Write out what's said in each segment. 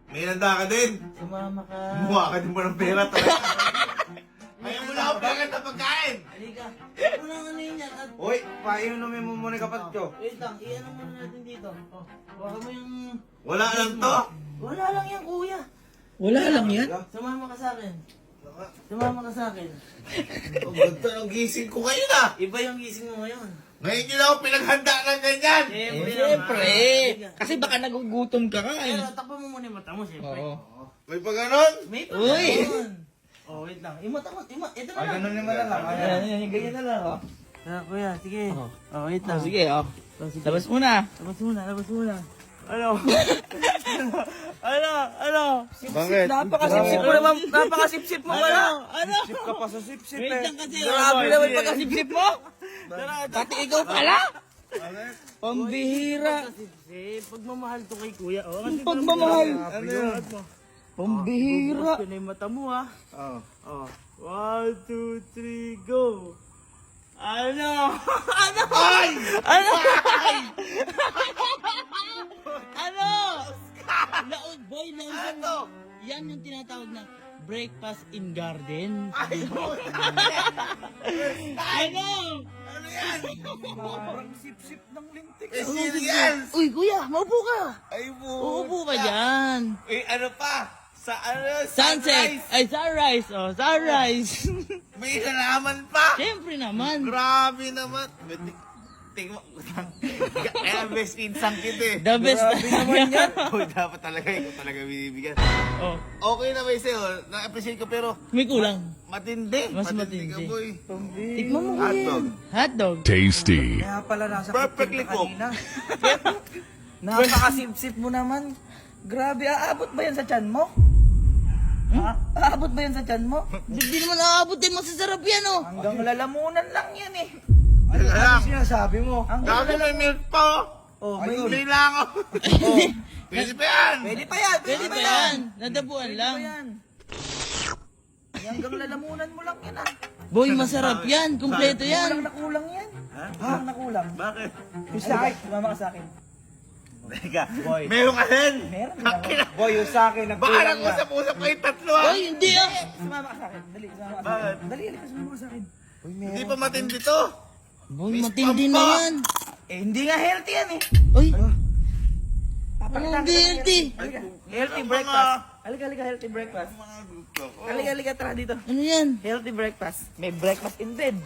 May nanda ka din. Sumama ka. Mukha ka din mo ng pera talaga. Ayaw mo na ako pera na pagkain. Halika. Ako lang ano yun yan. At Uy, painumin mo muna kapatid ko. wait lang, iyan muna natin dito. Oh, baka mo yung... Wala lang to. Wala lang yan, kuya. Wala lang yan. Sumama ka sa akin. Sumama ka sa akin. Ang ganda ng gising ko ngayon ah. Iba yung gising mo ngayon. Ngayon nyo na ako pinaghanda ng ganyan. Siyempre. Kasi baka nagugutom ka ka. Pero takpan mo muna yung mata mo, siyempre. Oo. May pa ganon? May pa Uy! ganun. Oh, wait lang. Yung mata mo, ito na lang. Ganun naman na lang. Ayan, ganyan na lang, oh. Kuya, sige. Oh. Oh, wait lang. Sige, oh. Oh, sige. Labas muna. Labas muna, labas muna. Ano? Ano? Bakit? Napakasipsip mo naman. Napakasipsip mo pala. Ano? Sip ka pa sa sip-sip Wait eh. lang kasi. Grabe naman pagkasipsip mo. Pati ikaw pala. Pambihira. Pagmamahal to kay kuya. Oh, Pagmamahal. Ano yun? Pambihira. Gusto na yung mata mo, ha? Oo. Oh. 1, 2, 3, go! Ano? Ay! Ano? Ano? Laog boy, laog. Yan yung tinatawag na breakfast in garden. Ano? Ano yan? Parang sip-sip ng lintik. Experience! Uy, kuya, maupo ka. Ay mo. Uupo ka dyan. Eh, ano pa? Sa ano? Sunset. Sunrise. Ay, sunrise. Oh, sunrise. May halaman pa. Siyempre naman. Grabe naman. Tingnan mo. Kaya best insang kita eh. The best. naman yan. Oh, dapat talaga ikaw talaga binibigyan. Oh, Okay na ba sa'yo? Na-appreciate ko pero may kulang. matindi. Mas ka matindi. boy. Tikman mo kuya. Hotdog. Hotdog. Tasty. Kaya pala nasa Perfectly kitchen ka cooked. kanina. Napakasip-sip mo naman. Grabe, aabot ba yan sa tiyan mo? Ha? Aabot ba yan sa tiyan mo? Hindi naman aabot din, masasarap yan oh. Hanggang lalamunan lang yan eh. Teka lang. sinasabi mo? Hanggang Dami may milk pa Oh, Ay, mayroon. hindi lang ako. Pwede pa yan. Pwede pa yan, Pwede pa yan. Nadabuan Pwede lang. pa yan. Hanggang lalamunan mo lang yan ah. Boy, masarap yan. Kumpleto Walang yan. nakulang yan. Walang nakulang. Bakit? Yung sa akin, sumama ka sa akin. Teka. Boy. Meron ka din. Meron ka naman. Boy, yung sa akin, Baka nagkulang na. nag-usap-usap kayo tatlo ah. Boy, hindi ah. Sumama ka sa akin. Dali, sumama ka sa Bakit? akin. Dali, halika, sumama ka sa akin. Boy, Hindi pa matindi to. Boy, Miss matindi na Pampa. yan. Eh, hindi nga healthy yan eh. Uy, Papakita hindi kita ng healthy. Halika. Healthy breakfast. Halika, healthy breakfast. Halika, tara dito. Ano yan? Healthy breakfast. May breakfast in bed.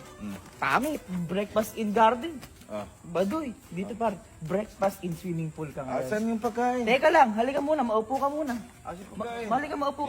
Pangit. Breakfast in garden. Baduy. Dito par. Breakfast in swimming pool ka ngayon. Saan yung pagkain? Teka lang, halika muna, maupo ka muna. Halika, maupo ka